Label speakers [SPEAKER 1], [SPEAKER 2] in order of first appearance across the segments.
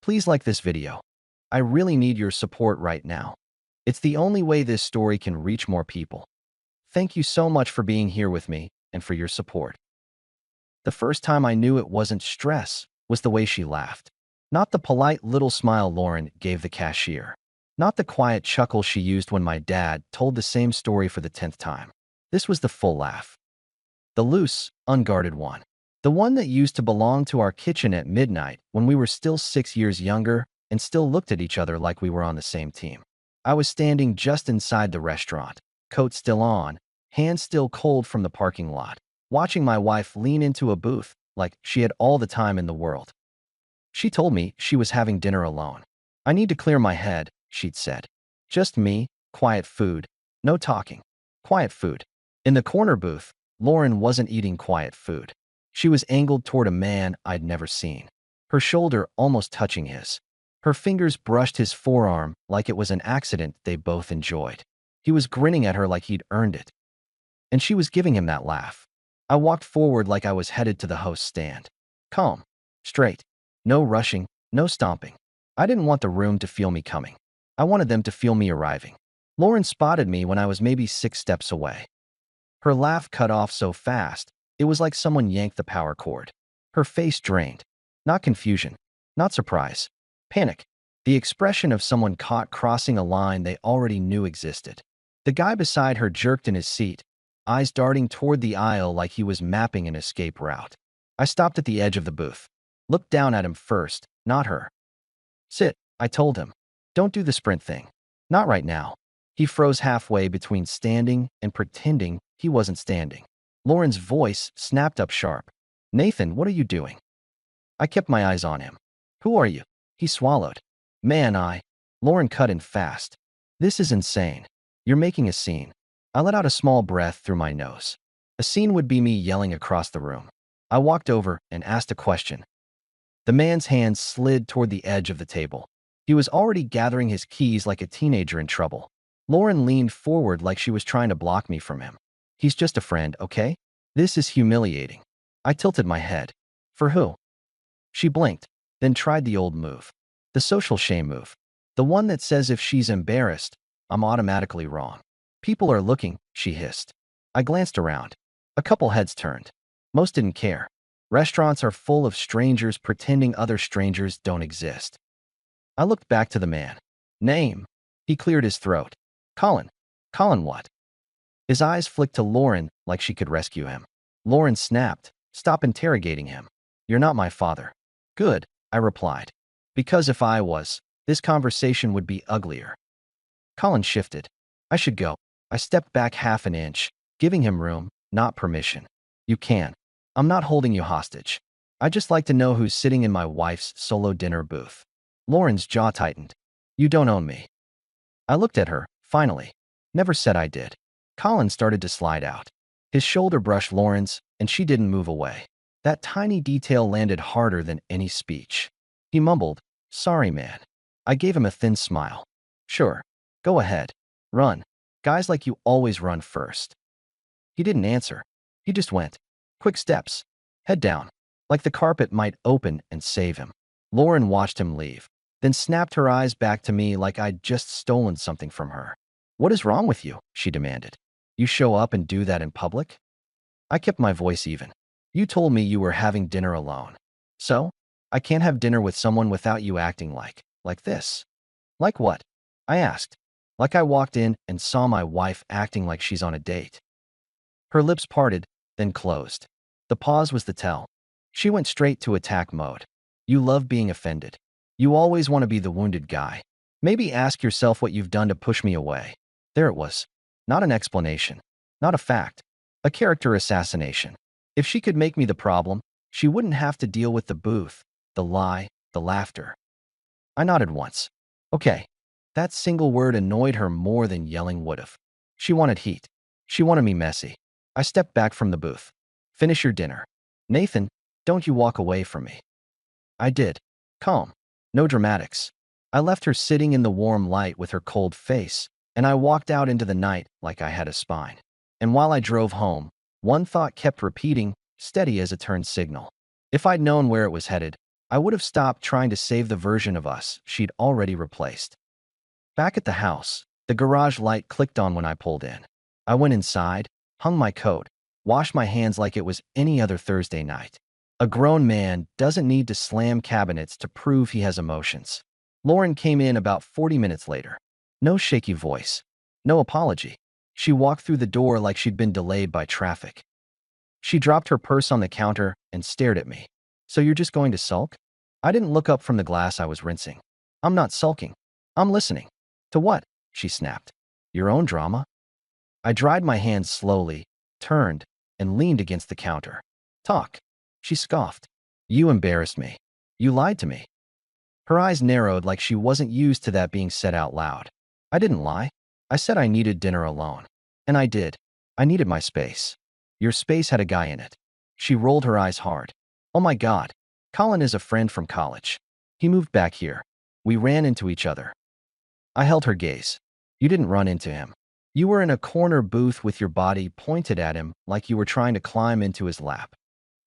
[SPEAKER 1] Please like this video. I really need your support right now. It's the only way this story can reach more people. Thank you so much for being here with me and for your support. The first time I knew it wasn't stress was the way she laughed. Not the polite little smile Lauren gave the cashier. Not the quiet chuckle she used when my dad told the same story for the 10th time. This was the full laugh. The loose, unguarded one. The one that used to belong to our kitchen at midnight when we were still 6 years younger and still looked at each other like we were on the same team. I was standing just inside the restaurant, coat still on, hands still cold from the parking lot, watching my wife lean into a booth like she had all the time in the world. She told me she was having dinner alone. "I need to clear my head," she'd said. "Just me, quiet food, no talking. Quiet food." In the corner booth, Lauren wasn't eating quiet food. She was angled toward a man I'd never seen, her shoulder almost touching his. Her fingers brushed his forearm like it was an accident they both enjoyed. He was grinning at her like he'd earned it. And she was giving him that laugh. I walked forward like I was headed to the host's stand. Calm, straight, no rushing, no stomping. I didn't want the room to feel me coming. I wanted them to feel me arriving. Lauren spotted me when I was maybe 6 steps away. Her laugh cut off so fast, it was like someone yanked the power cord. Her face drained. Not confusion, not surprise. Panic. The expression of someone caught crossing a line they already knew existed. The guy beside her jerked in his seat, eyes darting toward the aisle like he was mapping an escape route. I stopped at the edge of the booth. Looked down at him first, not her. "Sit," I told him. "Don't do the sprint thing. Not right now." He froze halfway between standing and pretending he wasn't standing. Lauren's voice snapped up sharp. "Nathan, what are you doing?" I kept my eyes on him. "Who are you?" He swallowed. Lauren cut in fast. "This is insane. You're making a scene." I let out a small breath through my nose. A scene would be me yelling across the room. I walked over and asked a question. The man's hands slid toward the edge of the table. He was already gathering his keys like a teenager in trouble. Lauren leaned forward like she was trying to block me from him. "He's just a friend, okay? This is humiliating." I tilted my head. "For who?" She blinked, then tried the old move. The social shame move. The one that says if she's embarrassed, I'm automatically wrong. "People are looking," she hissed. I glanced around. A couple heads turned. Most didn't care. Restaurants are full of strangers pretending other strangers don't exist. I looked back to the man. "Name?" He cleared his throat. "Colin." "Colin what?" His eyes flicked to Lauren like she could rescue him. Lauren snapped. "Stop interrogating him. You're not my father." "Good," I replied. Because if I was, this conversation would be uglier. Colin shifted. "I should go." I stepped back half an inch, giving him room, not permission. "You can. I'm not holding you hostage. I'd just like to know who's sitting in my wife's solo dinner booth." Lauren's jaw tightened. "You don't own me." I looked at her, finally. Never said I did. Colin started to slide out. His shoulder brushed Lauren's, and she didn't move away. That tiny detail landed harder than any speech. He mumbled, "Sorry, man." I gave him a thin smile. "Sure. Go ahead. Run. Guys like you always run first." He didn't answer. He just went. Quick steps. Head down. Like the carpet might open and save him. Lauren watched him leave, then snapped her eyes back to me like I'd just stolen something from her. "What is wrong with you?" she demanded. "You show up and do that in public?" I kept my voice even. "You told me you were having dinner alone. So? I can't have dinner with someone without you acting like this." "Like what?" I asked. Like I walked in and saw my wife acting like she's on a date. Her lips parted, then closed. The pause was the tell. She went straight to attack mode. "You love being offended. You always want to be the wounded guy. Maybe ask yourself what you've done to push me away." There it was. Not an explanation. Not a fact. A character assassination. If she could make me the problem, she wouldn't have to deal with the booth, the lie, the laughter. I nodded once. Okay. That single word annoyed her more than yelling would've. She wanted heat. She wanted me messy. I stepped back from the booth. "Finish your dinner. Nathan, don't you walk away from me." I did. Calm. No dramatics. I left her sitting in the warm light with her cold face, and I walked out into the night like I had a spine. And while I drove home, one thought kept repeating, steady as a turn signal. If I'd known where it was headed, I would have stopped trying to save the version of us she'd already replaced. Back at the house, the garage light clicked on when I pulled in. I went inside, hung my coat, washed my hands like it was any other Thursday night. A grown man doesn't need to slam cabinets to prove he has emotions. Lauren came in about 40 minutes later. No shaky voice. No apology. She walked through the door like she'd been delayed by traffic. She dropped her purse on the counter and stared at me. So you're just going to sulk? I didn't look up from the glass I was rinsing. I'm not sulking. I'm listening. To what? She snapped. Your own drama? I dried my hands slowly, turned, and leaned against the counter. Talk. She scoffed. You embarrassed me. You lied to me. Her eyes narrowed like she wasn't used to that being said out loud. I didn't lie. I said I needed dinner alone. And I did. I needed my space. Your space had a guy in it. She rolled her eyes hard. Oh my God. Colin is a friend from college. He moved back here. We ran into each other. I held her gaze. You didn't run into him. You were in a corner booth with your body pointed at him like you were trying to climb into his lap.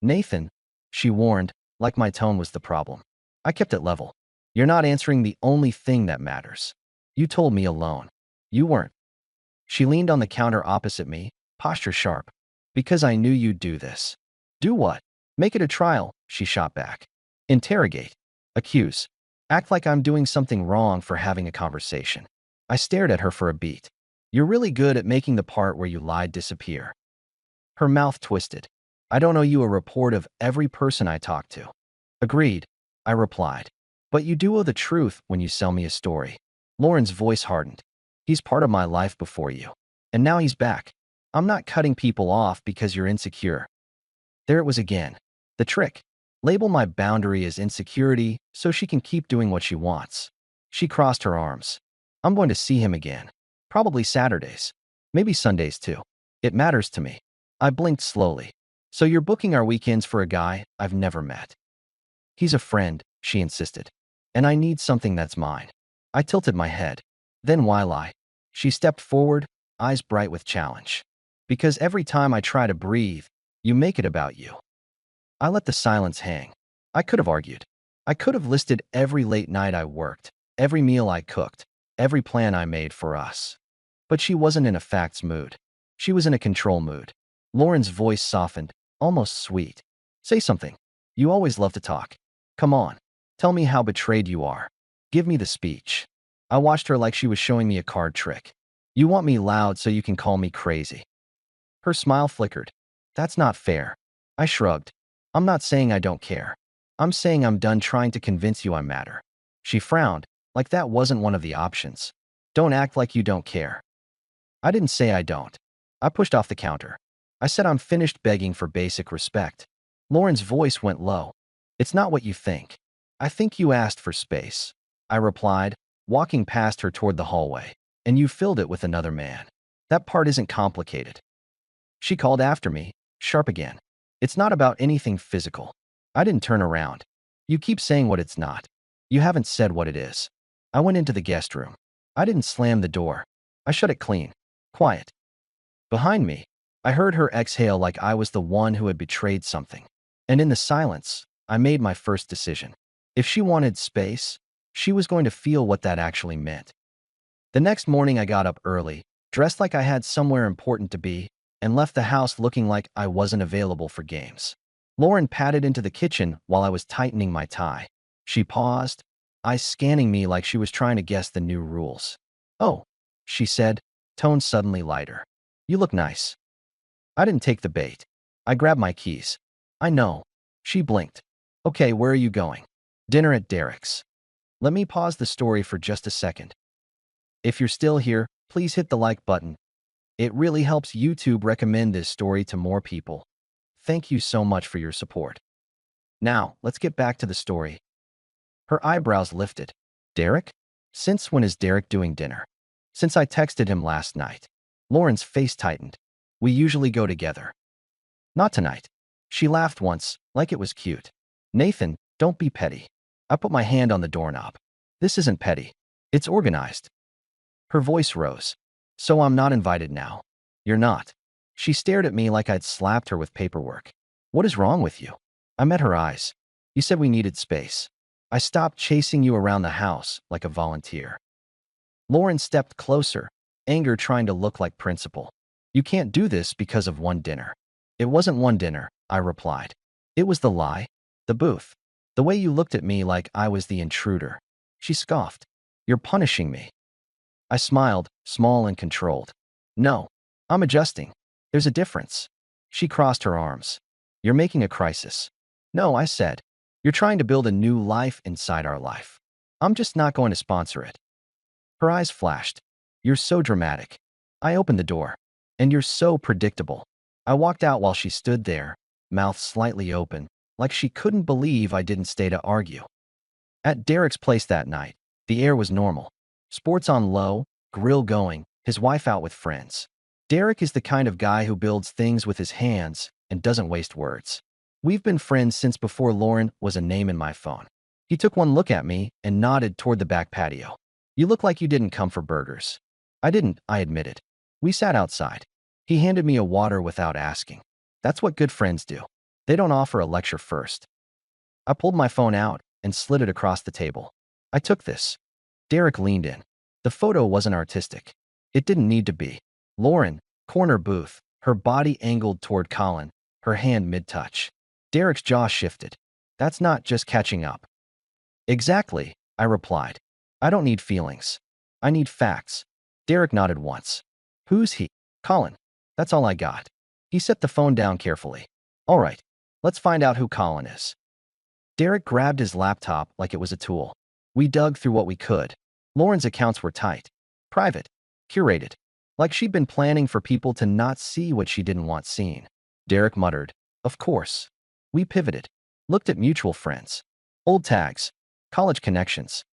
[SPEAKER 1] Nathan, she warned, like my tone was the problem. I kept it level. You're not answering the only thing that matters. You told me alone. You weren't. She leaned on the counter opposite me, posture sharp. Because I knew you'd do this. Do what? Make it a trial, she shot back. Interrogate. Accuse. Act like I'm doing something wrong for having a conversation. I stared at her for a beat. You're really good at making the part where you lied disappear. Her mouth twisted. I don't owe you a report of every person I talk to. Agreed, I replied. But you do owe the truth when you sell me a story. Lauren's voice hardened. He's part of my life before you. And now he's back. I'm not cutting people off because you're insecure. There it was again. The trick. Label my boundary as insecurity so she can keep doing what she wants. She crossed her arms. I'm going to see him again. Probably Saturdays. Maybe Sundays too. It matters to me. I blinked slowly. So you're booking our weekends for a guy I've never met. He's a friend, she insisted. And I need something that's mine. I tilted my head. Then why lie? She stepped forward, eyes bright with challenge. Because every time I try to breathe, you make it about you. I let the silence hang. I could have argued. I could have listed every late night I worked, every meal I cooked, every plan I made for us. But she wasn't in a facts mood. She was in a control mood. Lauren's voice softened, almost sweet. Say something. You always love to talk. Come on. Tell me how betrayed you are. Give me the speech. I watched her like she was showing me a card trick. You want me loud so you can call me crazy. Her smile flickered. That's not fair. I shrugged. I'm not saying I don't care. I'm saying I'm done trying to convince you I matter. She frowned, like that wasn't one of the options. Don't act like you don't care. I didn't say I don't. I pushed off the counter. I said I'm finished begging for basic respect. Lauren's voice went low. It's not what you think. I think you asked for space. I replied, walking past her toward the hallway. And you filled it with another man. That part isn't complicated. She called after me, sharp again. It's not about anything physical. I didn't turn around. You keep saying what it's not. You haven't said what it is. I went into the guest room. I didn't slam the door. I shut it clean. Quiet. Behind me, I heard her exhale like I was the one who had betrayed something. And in the silence, I made my first decision. If she wanted space, she was going to feel what that actually meant. The next morning I got up early, dressed like I had somewhere important to be, and left the house looking like I wasn't available for games. Lauren padded into the kitchen while I was tightening my tie. She paused, eyes scanning me like she was trying to guess the new rules. Oh, she said, tone suddenly lighter. You look nice. I didn't take the bait. I grabbed my keys. I know. She blinked. Okay, where are you going? Dinner at Derek's. Let me pause the story for just a second. If you're still here, please hit the like button. It really helps YouTube recommend this story to more people. Thank you so much for your support. Now, let's get back to the story. Her eyebrows lifted. Derek? Since when is Derek doing dinner? Since I texted him last night. Lauren's face tightened. We usually go together. Not tonight. She laughed once, like it was cute. Nathan, don't be petty. I put my hand on the doorknob. This isn't petty. It's organized. Her voice rose. So I'm not invited now. You're not. She stared at me like I'd slapped her with paperwork. What is wrong with you? I met her eyes. You said we needed space. I stopped chasing you around the house like a volunteer. Lauren stepped closer, anger trying to look like principal. You can't do this because of one dinner. It wasn't one dinner, I replied. It was the lie, the booth, the way you looked at me like I was the intruder. She scoffed. You're punishing me. I smiled, small and controlled. No, I'm adjusting. There's a difference. She crossed her arms. You're making a crisis. No, I said. You're trying to build a new life inside our life. I'm just not going to sponsor it. Her eyes flashed. You're so dramatic. I opened the door. And you're so predictable. I walked out while she stood there, mouth slightly open, like she couldn't believe I didn't stay to argue. At Derek's place that night, the air was normal. Sports on low, grill going, his wife out with friends. Derek is the kind of guy who builds things with his hands and doesn't waste words. We've been friends since before Lauren was a name in my phone. He took one look at me and nodded toward the back patio. You look like you didn't come for burgers. I didn't, I admitted. We sat outside. He handed me a water without asking. That's what good friends do. They don't offer a lecture first. I pulled my phone out and slid it across the table. I took this. Derek leaned in. The photo wasn't artistic. It didn't need to be. Lauren, corner booth, her body angled toward Colin, her hand mid-touch. Derek's jaw shifted. That's not just catching up. Exactly, I replied. I don't need feelings. I need facts. Derek nodded once. Who's he? Colin. That's all I got. He set the phone down carefully. All right, let's find out who Colin is. Derek grabbed his laptop like it was a tool. We dug through what we could. Lauren's accounts were tight, private, curated, like she'd been planning for people to not see what she didn't want seen. Derek muttered, of course. We pivoted, looked at mutual friends, old tags, college connections.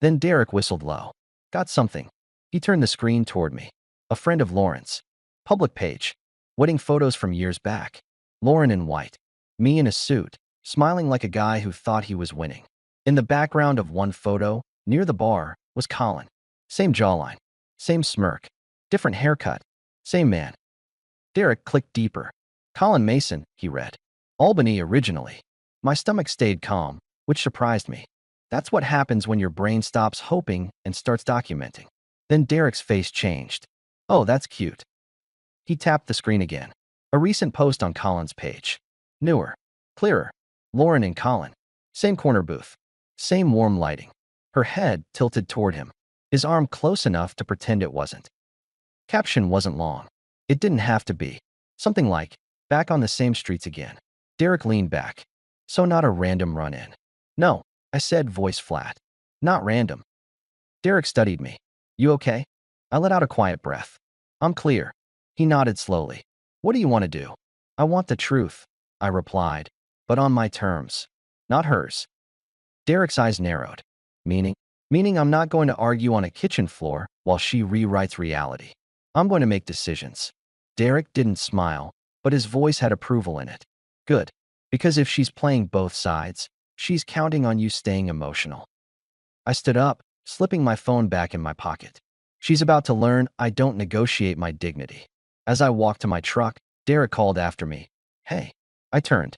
[SPEAKER 1] Then Derek whistled low. Got something. He turned the screen toward me. A friend of Lauren's. Public page. Wedding photos from years back. Lauren in white. Me in a suit, smiling like a guy who thought he was winning. In the background of one photo, near the bar, was Colin. Same jawline. Same smirk. Different haircut. Same man. Derek clicked deeper. Colin Mason, he read. Albany originally. My stomach stayed calm, which surprised me. That's what happens when your brain stops hoping and starts documenting. Then Derek's face changed. Oh, that's cute. He tapped the screen again. A recent post on Colin's page. Newer. Clearer. Lauren and Colin. Same corner booth. Same warm lighting. Her head tilted toward him. His arm close enough to pretend it wasn't. Caption wasn't long. It didn't have to be. Something like, back on the same streets again. Derek leaned back. So not a random run-in. No, I said, voice flat. Not random. Derek studied me. You okay? I let out a quiet breath. I'm clear. He nodded slowly. What do you want to do? I want the truth, I replied, but on my terms, not hers. Derek's eyes narrowed. Meaning? Meaning I'm not going to argue on a kitchen floor while she rewrites reality. I'm going to make decisions. Derek didn't smile, but his voice had approval in it. Good. Because if she's playing both sides, she's counting on you staying emotional. I stood up, slipping my phone back in my pocket. She's about to learn I don't negotiate my dignity. As I walked to my truck, Derek called after me. Hey. I turned.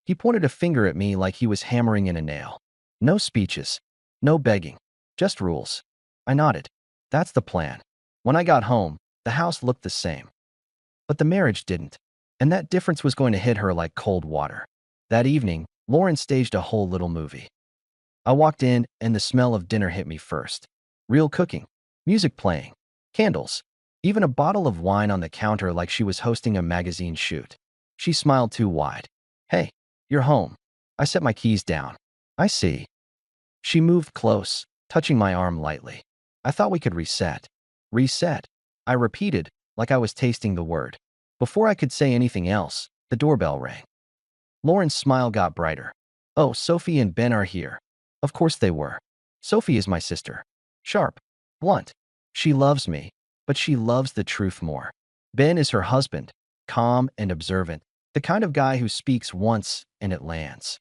[SPEAKER 1] He pointed a finger at me like he was hammering in a nail. No speeches. No begging. Just rules. I nodded. That's the plan. When I got home, the house looked the same. But the marriage didn't. And that difference was going to hit her like cold water. That evening, Lauren staged a whole little movie. I walked in, and the smell of dinner hit me first. Real cooking. Music playing. Candles. Even a bottle of wine on the counter like she was hosting a magazine shoot. She smiled too wide. Hey, you're home. I set my keys down. I see. She moved close, touching my arm lightly. I thought we could reset. Reset. I repeated, like I was tasting the word. Before I could say anything else, the doorbell rang. Lauren's smile got brighter. Oh, Sophie and Ben are here. Of course they were. Sophie is my sister. Sharp. Blunt. She loves me, but she loves the truth more. Ben is her husband, calm and observant, the kind of guy who speaks once and it lands.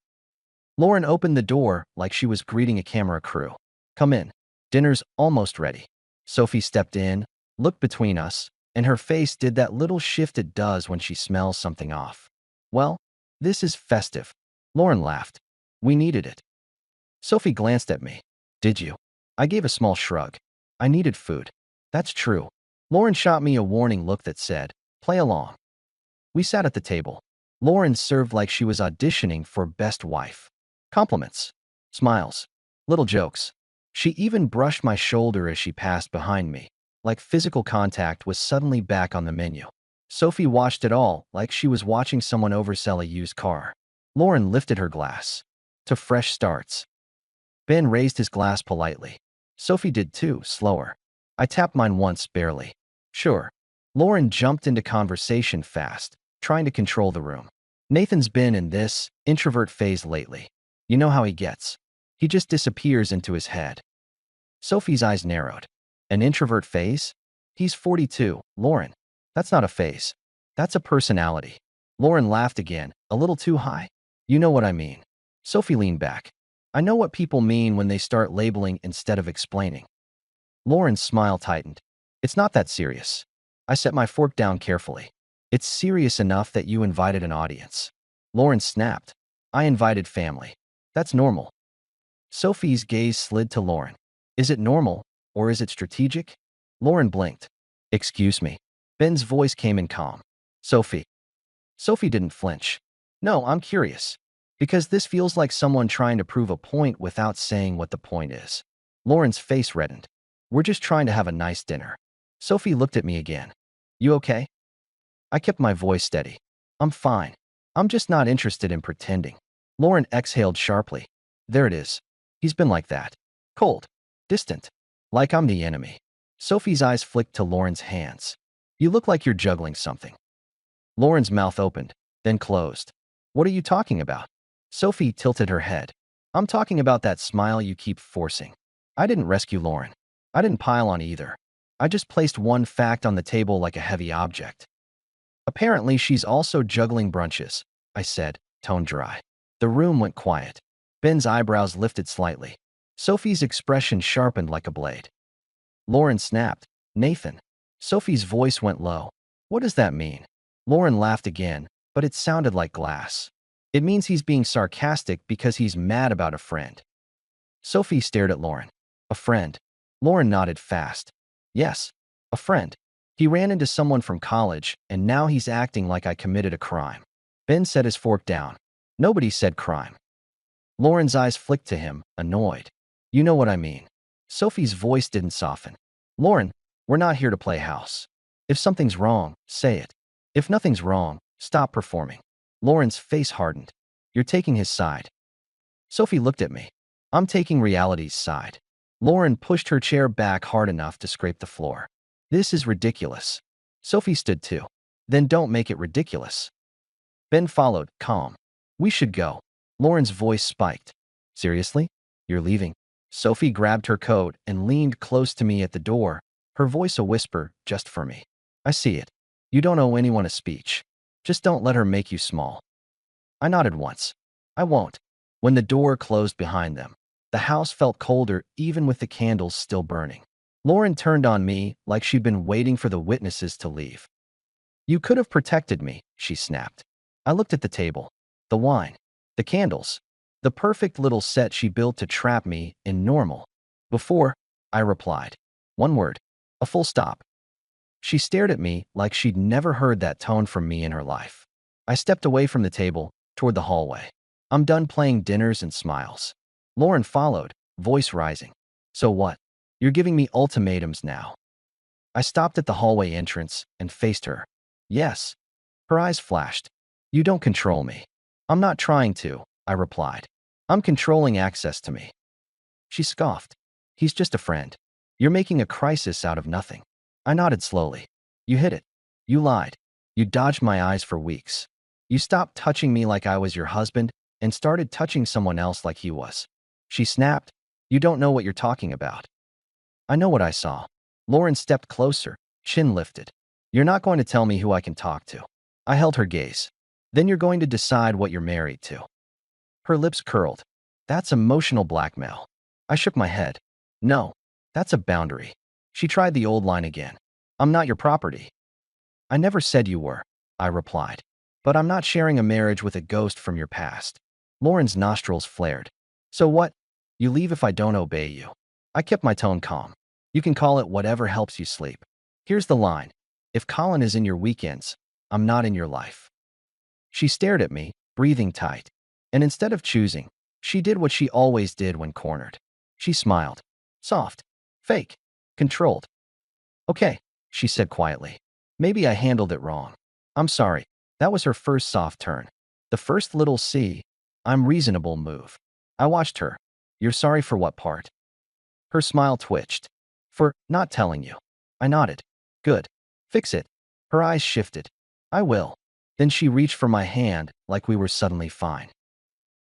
[SPEAKER 1] Lauren opened the door like she was greeting a camera crew. Come in. Dinner's almost ready. Sophie stepped in, looked between us, and her face did that little shift it does when she smells something off. Well, this is festive. Lauren laughed. We needed it. Sophie glanced at me. Did you? I gave a small shrug. I needed food. That's true. Lauren shot me a warning look that said, play along. We sat at the table. Lauren served like she was auditioning for Best Wife. Compliments. Smiles. Little jokes. She even brushed my shoulder as she passed behind me, like physical contact was suddenly back on the menu. Sophie watched it all like she was watching someone oversell a used car. Lauren lifted her glass. To fresh starts. Ben raised his glass politely. Sophie did too, slower. I tapped mine once, barely. Sure. Lauren jumped into conversation fast, trying to control the room. Nathan's been in this introvert phase lately. You know how he gets. He just disappears into his head. Sophie's eyes narrowed. An introvert phase? He's 42, Lauren. That's not a phase. That's a personality. Lauren laughed again, a little too high. You know what I mean. Sophie leaned back. I know what people mean when they start labeling instead of explaining. Lauren's smile tightened. It's not that serious. I set my fork down carefully. It's serious enough that you invited an audience. Lauren snapped. I invited family. That's normal. Sophie's gaze slid to Lauren. Is it normal, or is it strategic? Lauren blinked. Excuse me. Ben's voice came in calm. Sophie. Sophie didn't flinch. No, I'm curious. Because this feels like someone trying to prove a point without saying what the point is. Lauren's face reddened. We're just trying to have a nice dinner. Sophie looked at me again. You okay? I kept my voice steady. I'm fine. I'm just not interested in pretending. Lauren exhaled sharply. There it is. He's been like that. Cold. Distant. Like I'm the enemy. Sophie's eyes flicked to Lauren's hands. You look like you're juggling something. Lauren's mouth opened, then closed. What are you talking about? Sophie tilted her head. I'm talking about that smile you keep forcing. I didn't rescue Lauren. I didn't pile on either. I just placed one fact on the table like a heavy object. Apparently, she's also juggling brunches, I said, tone dry. The room went quiet. Ben's eyebrows lifted slightly. Sophie's expression sharpened like a blade. Lauren snapped. Nathan. Sophie's voice went low. What does that mean? Lauren laughed again, but it sounded like glass. It means he's being sarcastic because he's mad about a friend. Sophie stared at Lauren. A friend. Lauren nodded fast. Yes, a friend. He ran into someone from college, and now he's acting like I committed a crime. Ben set his fork down. Nobody said crime. Lauren's eyes flicked to him, annoyed. You know what I mean. Sophie's voice didn't soften. Lauren, we're not here to play house. If something's wrong, say it. If nothing's wrong, stop performing. Lauren's face hardened. You're taking his side. Sophie looked at me. I'm taking reality's side. Lauren pushed her chair back hard enough to scrape the floor. This is ridiculous. Sophie stood too. Then don't make it ridiculous. Ben followed, calm. We should go. Lauren's voice spiked. Seriously? You're leaving? Sophie grabbed her coat and leaned close to me at the door, her voice a whisper just for me. I see it. You don't owe anyone a speech. Just don't let her make you small. I nodded once. I won't. When the door closed behind them, the house felt colder even with the candles still burning. Lauren turned on me like she'd been waiting for the witnesses to leave. You could have protected me, she snapped. I looked at the table. The wine. The candles. The perfect little set she built to trap me in normal. Before, I replied. One word. A full stop. She stared at me like she'd never heard that tone from me in her life. I stepped away from the table, toward the hallway. I'm done playing dinners and smiles. Lauren followed, voice rising. So what? You're giving me ultimatums now. I stopped at the hallway entrance and faced her. Yes. Her eyes flashed. You don't control me. I'm not trying to, I replied. I'm controlling access to me. She scoffed. He's just a friend. You're making a crisis out of nothing. I nodded slowly. You hit it. You lied. You dodged my eyes for weeks. You stopped touching me like I was your husband and started touching someone else like he was. She snapped. You don't know what you're talking about. I know what I saw. Lauren stepped closer, chin lifted. You're not going to tell me who I can talk to. I held her gaze. Then you're going to decide what you're married to. Her lips curled. That's emotional blackmail. I shook my head. No, that's a boundary. She tried the old line again. I'm not your property. I never said you were, I replied. But I'm not sharing a marriage with a ghost from your past. Lauren's nostrils flared. So what? You leave if I don't obey you. I kept my tone calm. You can call it whatever helps you sleep. Here's the line. If Colin is in your weekends, I'm not in your life. She stared at me, breathing tight. And instead of choosing, she did what she always did when cornered. She smiled. Soft. Fake. Controlled. Okay, she said quietly. Maybe I handled it wrong. I'm sorry. That was her first soft turn. The first little I'm reasonable move. I watched her. You're sorry for what part? Her smile twitched. For not telling you. I nodded. Good. Fix it. Her eyes shifted. I will. Then she reached for my hand like we were suddenly fine.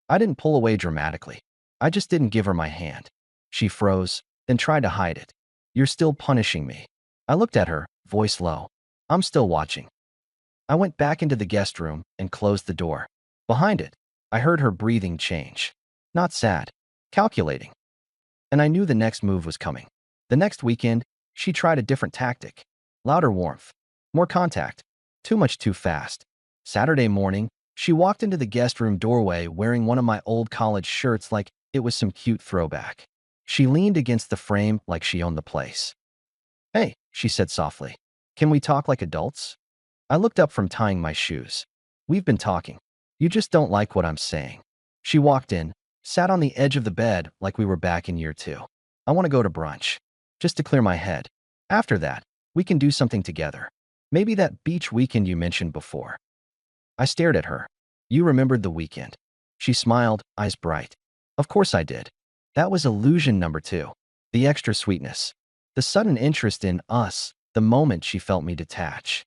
[SPEAKER 1] I didn't pull away dramatically. I just didn't give her my hand. She froze, then tried to hide it. You're still punishing me. I looked at her, voice low. I'm still watching. I went back into the guest room and closed the door. Behind it, I heard her breathing change. Not sad. Calculating. And I knew the next move was coming. The next weekend, she tried a different tactic. Louder warmth. More contact. Too much too fast. Saturday morning, she walked into the guest room doorway wearing one of my old college shirts like it was some cute throwback. She leaned against the frame like she owned the place. Hey, she said softly. Can we talk like adults? I looked up from tying my shoes. We've been talking. You just don't like what I'm saying. She walked in, sat on the edge of the bed like we were back in year 2. I want to go to brunch. Just to clear my head. After that, we can do something together. Maybe that beach weekend you mentioned before. I stared at her. You remembered the weekend. She smiled, eyes bright. Of course I did. That was illusion number 2. The extra sweetness. The sudden interest in us, the moment she felt me detach.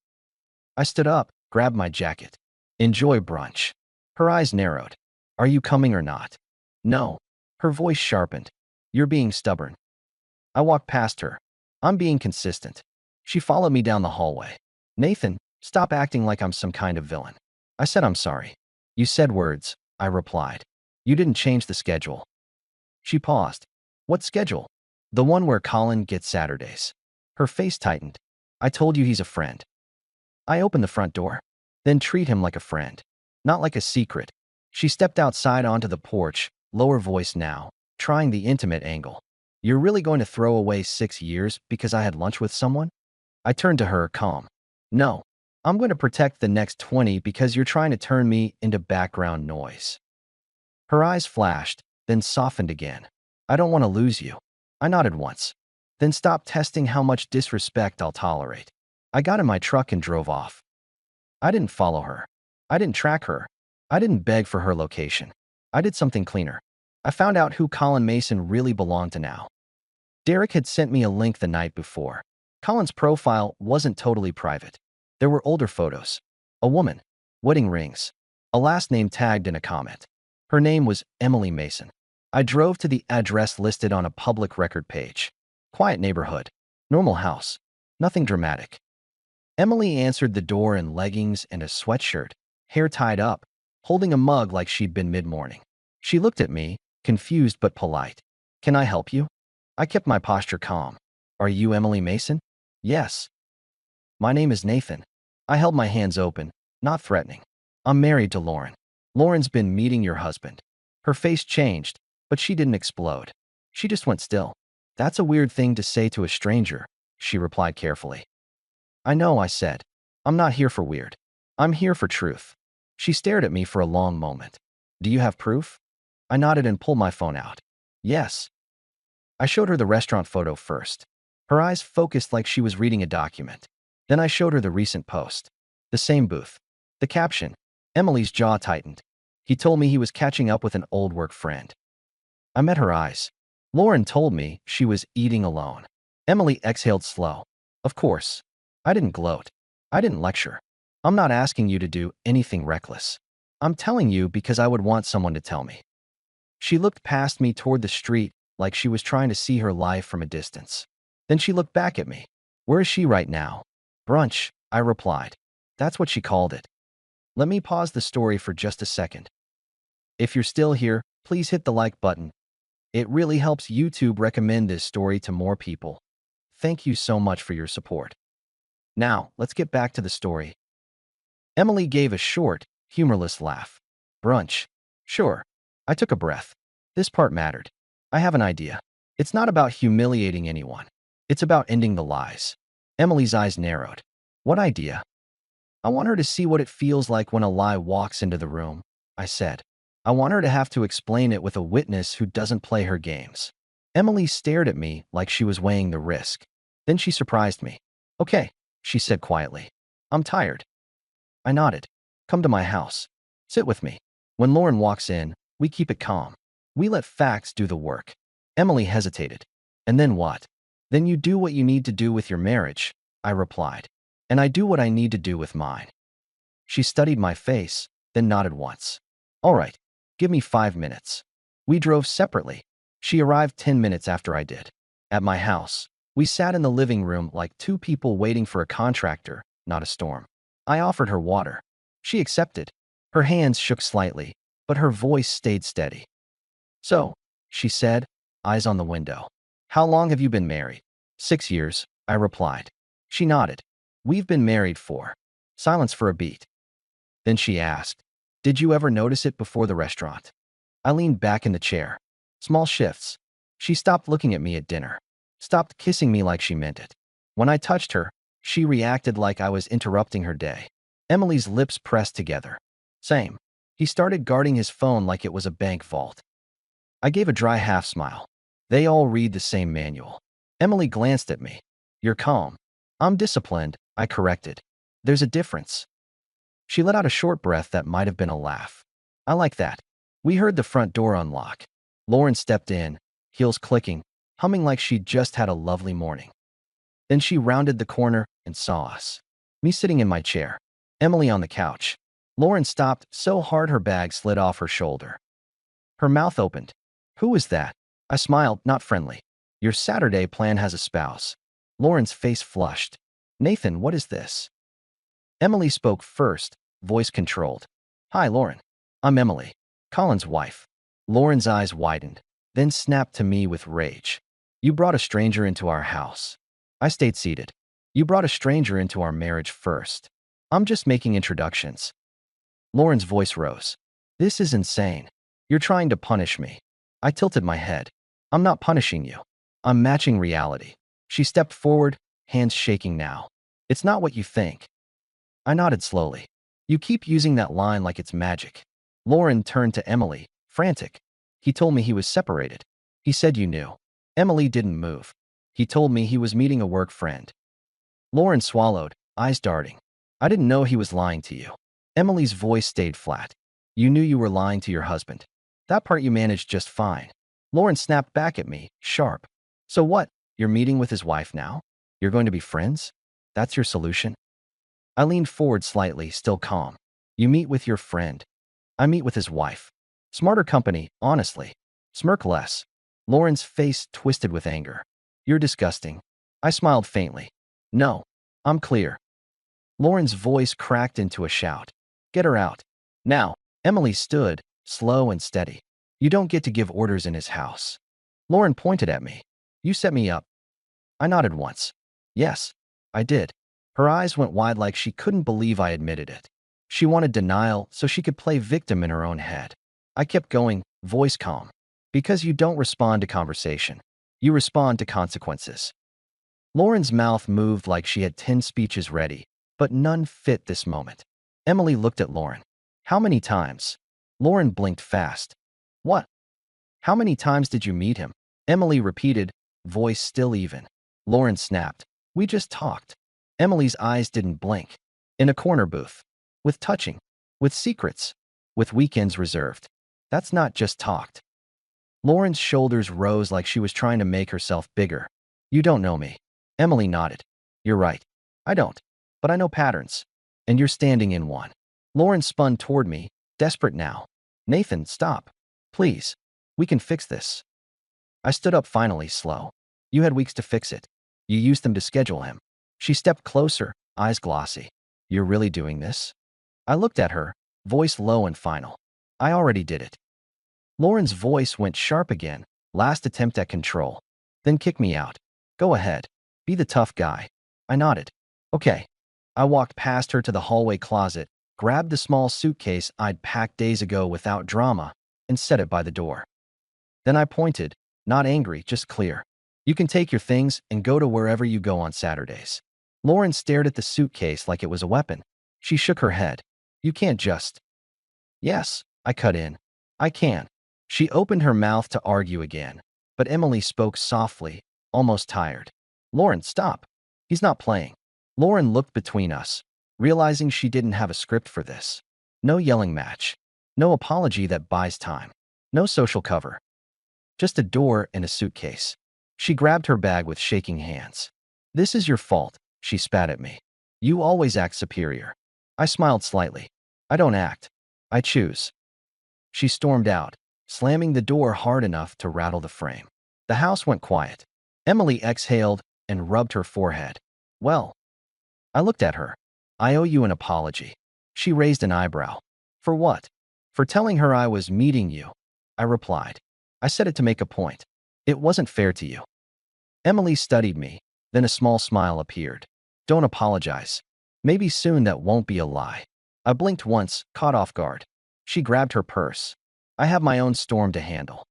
[SPEAKER 1] I stood up, grabbed my jacket. Enjoy brunch. Her eyes narrowed. Are you coming or not? No. Her voice sharpened. You're being stubborn. I walked past her. I'm being consistent. She followed me down the hallway. Nathan, stop acting like I'm some kind of villain. I said I'm sorry. You said words, I replied. You didn't change the schedule. She paused. What schedule? The one where Colin gets Saturdays. Her face tightened. I told you he's a friend. I opened the front door. Then treat him like a friend. Not like a secret. She stepped outside onto the porch, lower voice now, trying the intimate angle. You're really going to throw away 6 years because I had lunch with someone? I turned to her, calm. No. I'm going to protect the next 20 because you're trying to turn me into background noise. Her eyes flashed, then softened again. I don't want to lose you. I nodded once. Then stop testing how much disrespect I'll tolerate. I got in my truck and drove off. I didn't follow her. I didn't track her. I didn't beg for her location. I did something cleaner. I found out who Colin Mason really belonged to now. Derek had sent me a link the night before. Colin's profile wasn't totally private. There were older photos. A woman. Wedding rings. A last name tagged in a comment. Her name was Emily Mason. I drove to the address listed on a public record page. Quiet neighborhood. Normal house. Nothing dramatic. Emily answered the door in leggings and a sweatshirt, hair tied up, holding a mug like she'd been mid-morning. She looked at me, confused but polite. Can I help you? I kept my posture calm. Are you Emily Mason? Yes. My name is Nathan. I held my hands open, not threatening. I'm married to Lauren. Lauren's been meeting your husband. Her face changed, but she didn't explode. She just went still. That's a weird thing to say to a stranger, she replied carefully. I know, I said. I'm not here for weird. I'm here for truth. She stared at me for a long moment. Do you have proof? I nodded and pulled my phone out. Yes. I showed her the restaurant photo first. Her eyes focused like she was reading a document. Then I showed her the recent post. The same booth. The caption. Emily's jaw tightened. He told me he was catching up with an old work friend. I met her eyes. Lauren told me she was eating alone. Emily exhaled slow. Of course. I didn't gloat. I didn't lecture. I'm not asking you to do anything reckless. I'm telling you because I would want someone to tell me. She looked past me toward the street like she was trying to see her life from a distance. Then she looked back at me. Where is she right now? Brunch, I replied. That's what she called it. Let me pause the story for just a second. If you're still here, please hit the like button. It really helps YouTube recommend this story to more people. Thank you so much for your support. Now, let's get back to the story. Emily gave a short, humorless laugh. Brunch. Sure. I took a breath. This part mattered. I have an idea. It's not about humiliating anyone. It's about ending the lies. Emily's eyes narrowed. What idea? I want her to see what it feels like when a lie walks into the room, I said. I want her to have to explain it with a witness who doesn't play her games. Emily stared at me like she was weighing the risk. Then she surprised me. Okay, she said quietly. I'm tired. I nodded. Come to my house. Sit with me. When Lauren walks in, we keep it calm. We let facts do the work. Emily hesitated. And then what? Then you do what you need to do with your marriage, I replied. And I do what I need to do with mine. She studied my face, then nodded once. All right, give me 5 minutes. We drove separately. She arrived 10 minutes after I did. At my house, we sat in the living room like two people waiting for a contractor, not a storm. I offered her water. She accepted. Her hands shook slightly, but her voice stayed steady. So, she said, eyes on the window. How long have you been married? 6 years, I replied. She nodded. We've been married for. Silence for a beat. Then she asked, did you ever notice it before the restaurant? I leaned back in the chair. Small shifts. She stopped looking at me at dinner. Stopped kissing me like she meant it. When I touched her, she reacted like I was interrupting her day. Emily's lips pressed together. Same. He started guarding his phone like it was a bank vault. I gave a dry half smile. They all read the same manual. Emily glanced at me. You're calm. I'm disciplined, I corrected. There's a difference. She let out a short breath that might have been a laugh. I like that. We heard the front door unlock. Lauren stepped in, heels clicking, humming like she'd just had a lovely morning. Then she rounded the corner and saw us. Me sitting in my chair. Emily on the couch. Lauren stopped so hard her bag slid off her shoulder. Her mouth opened. Who is that? I smiled, not friendly. Your Saturday plan has a spouse. Lauren's face flushed. Nathan, what is this? Emily spoke first, voice controlled. Hi, Lauren. I'm Emily, Colin's wife. Lauren's eyes widened, then snapped to me with rage. You brought a stranger into our house. I stayed seated. You brought a stranger into our marriage first. I'm just making introductions. Lauren's voice rose. This is insane. You're trying to punish me. I tilted my head. I'm not punishing you. I'm matching reality. She stepped forward, hands shaking now. It's not what you think. I nodded slowly. You keep using that line like it's magic. Lauren turned to Emily, frantic. He told me he was separated. He said you knew. Emily didn't move. He told me he was meeting a work friend. Lauren swallowed, eyes darting. I didn't know he was lying to you. Emily's voice stayed flat. You knew you were lying to your husband. That part you managed just fine. Lauren snapped back at me, sharp. So what? You're meeting with his wife now? You're going to be friends? That's your solution? I leaned forward slightly, still calm. You meet with your friend. I meet with his wife. Smarter company, honestly. Smirk less. Lauren's face twisted with anger. You're disgusting. I smiled faintly. No, I'm clear. Lauren's voice cracked into a shout. Get her out. Now. Emily stood, slow and steady. You don't get to give orders in his house. Lauren pointed at me. You set me up. I nodded once. Yes, I did. Her eyes went wide like she couldn't believe I admitted it. She wanted denial so she could play victim in her own head. I kept going, voice calm. Because you don't respond to conversation. You respond to consequences. Lauren's mouth moved like she had 10 speeches ready, but none fit this moment. Emily looked at Lauren. How many times? Lauren blinked fast. What? How many times did you meet him? Emily repeated, voice still even. Lauren snapped. We just talked. Emily's eyes didn't blink. In a corner booth. With touching. With secrets. With weekends reserved. That's not just talked. Lauren's shoulders rose like she was trying to make herself bigger. You don't know me. Emily nodded. You're right. I don't. But I know patterns. And you're standing in one. Lauren spun toward me, desperate now. Nathan, stop. Please. We can fix this. I stood up finally, slow. You had weeks to fix it. You used them to schedule him. She stepped closer, eyes glossy. You're really doing this? I looked at her, voice low and final. I already did it. Lauren's voice went sharp again, last attempt at control. Then kick me out. Go ahead. Be the tough guy. I nodded. Okay. I walked past her to the hallway closet, grabbed the small suitcase I'd packed days ago without drama, and set it by the door. Then I pointed, not angry, just clear. You can take your things and go to wherever you go on Saturdays. Lauren stared at the suitcase like it was a weapon. She shook her head. You can't just. Yes, I cut in. I can. She opened her mouth to argue again, but Emily spoke softly, almost tired. Lauren, stop. He's not playing. Lauren looked between us, realizing she didn't have a script for this. No yelling match. No apology that buys time. No social cover. Just a door and a suitcase. She grabbed her bag with shaking hands. This is your fault, she spat at me. You always act superior. I smiled slightly. I don't act. I choose. She stormed out, slamming the door hard enough to rattle the frame. The house went quiet. Emily exhaled and rubbed her forehead. Well, I looked at her. I owe you an apology. She raised an eyebrow. For what? For telling her I was meeting you. I replied. I said it to make a point. It wasn't fair to you. Emily studied me, then a small smile appeared. Don't apologize. Maybe soon that won't be a lie. I blinked once, caught off guard. She grabbed her purse. I have my own storm to handle.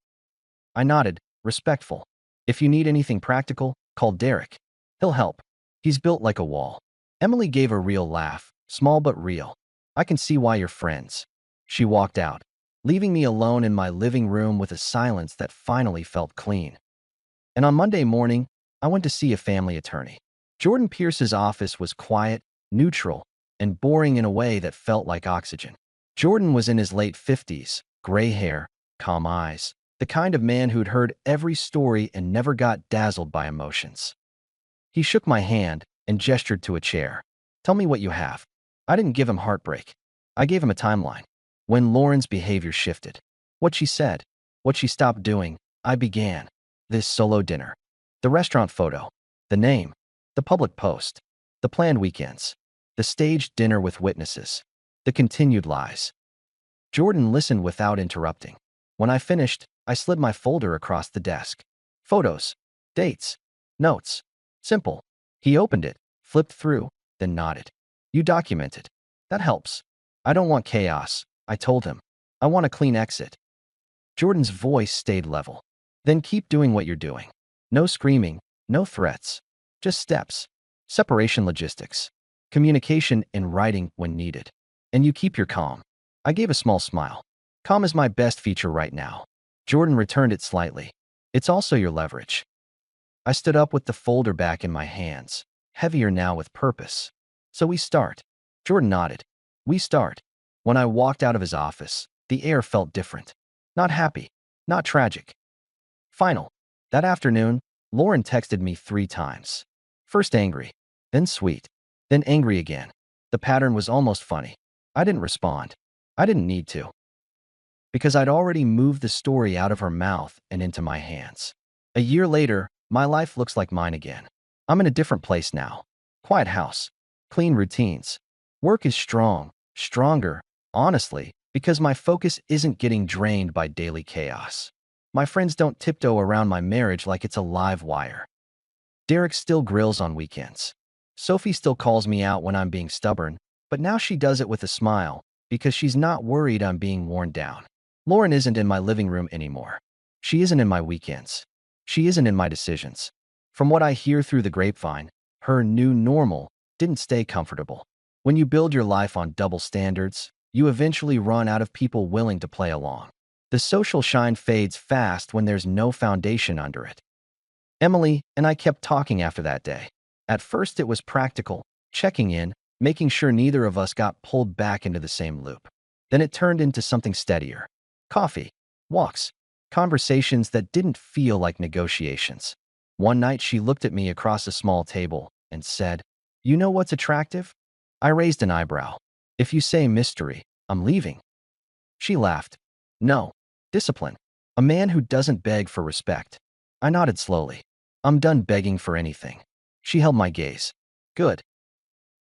[SPEAKER 1] I nodded, respectful. If you need anything practical, call Derek. He'll help. He's built like a wall. Emily gave a real laugh, small but real. I can see why you're friends. She walked out, leaving me alone in my living room with a silence that finally felt clean. And on Monday morning, I went to see a family attorney. Jordan Pierce's office was quiet, neutral, and boring in a way that felt like oxygen. Jordan was in his late 50s, gray hair, calm eyes, the kind of man who'd heard every story and never got dazzled by emotions. He shook my hand and gestured to a chair. Tell me what you have. I didn't give him heartbreak. I gave him a timeline. When Lauren's behavior shifted, what she said, what she stopped doing, I began. This solo dinner, the restaurant photo, the name, the public post, the planned weekends, the staged dinner with witnesses, the continued lies. Jordan listened without interrupting. When I finished, I slid my folder across the desk. Photos, dates, notes. Simple. He opened it, flipped through, then nodded. You documented. That helps. I don't want chaos, I told him. I want a clean exit. Jordan's voice stayed level. Then keep doing what you're doing. No screaming, no threats. Just steps. Separation logistics. Communication in writing when needed. And you keep your calm. I gave a small smile. Calm is my best feature right now. Jordan returned it slightly. It's also your leverage. I stood up with the folder back in my hands, heavier now with purpose. So we start. Jordan nodded. We start. When I walked out of his office, the air felt different. Not happy. Not tragic. Final. That afternoon, Lauren texted me 3 times. First angry, then sweet, then angry again. The pattern was almost funny. I didn't respond. I didn't need to. Because I'd already moved the story out of her mouth and into my hands. A year later, my life looks like mine again. I'm in a different place now. Quiet house. Clean routines. Work is strong, stronger, honestly, because my focus isn't getting drained by daily chaos. My friends don't tiptoe around my marriage like it's a live wire. Derek still grills on weekends. Sophie still calls me out when I'm being stubborn, but now she does it with a smile because she's not worried I'm being worn down. Lauren isn't in my living room anymore. She isn't in my weekends. She isn't in my decisions. From what I hear through the grapevine, her new normal didn't stay comfortable. When you build your life on double standards, you eventually run out of people willing to play along. The social shine fades fast when there's no foundation under it. Emily and I kept talking after that day. At first it was practical, checking in, making sure neither of us got pulled back into the same loop. Then it turned into something steadier. Coffee, walks, conversations that didn't feel like negotiations. One night she looked at me across a small table and said, "You know what's attractive?" I raised an eyebrow. "If you say mystery, I'm leaving." She laughed. "No, discipline. A man who doesn't beg for respect." I nodded slowly. "I'm done begging for anything." She held my gaze. "Good.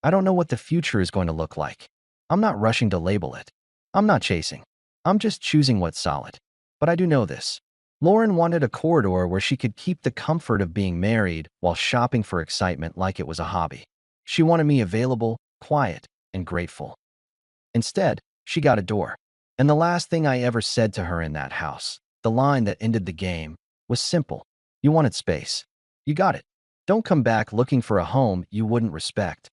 [SPEAKER 1] I don't know what the future is going to look like. I'm not rushing to label it. I'm not chasing. I'm just choosing what's solid. But I do know this. Lauren wanted a corridor where she could keep the comfort of being married while shopping for excitement like it was a hobby. She wanted me available, quiet, and grateful. Instead, she got a door. And the last thing I ever said to her in that house, the line that ended the game, was simple. You wanted space. You got it. Don't come back looking for a home you wouldn't respect.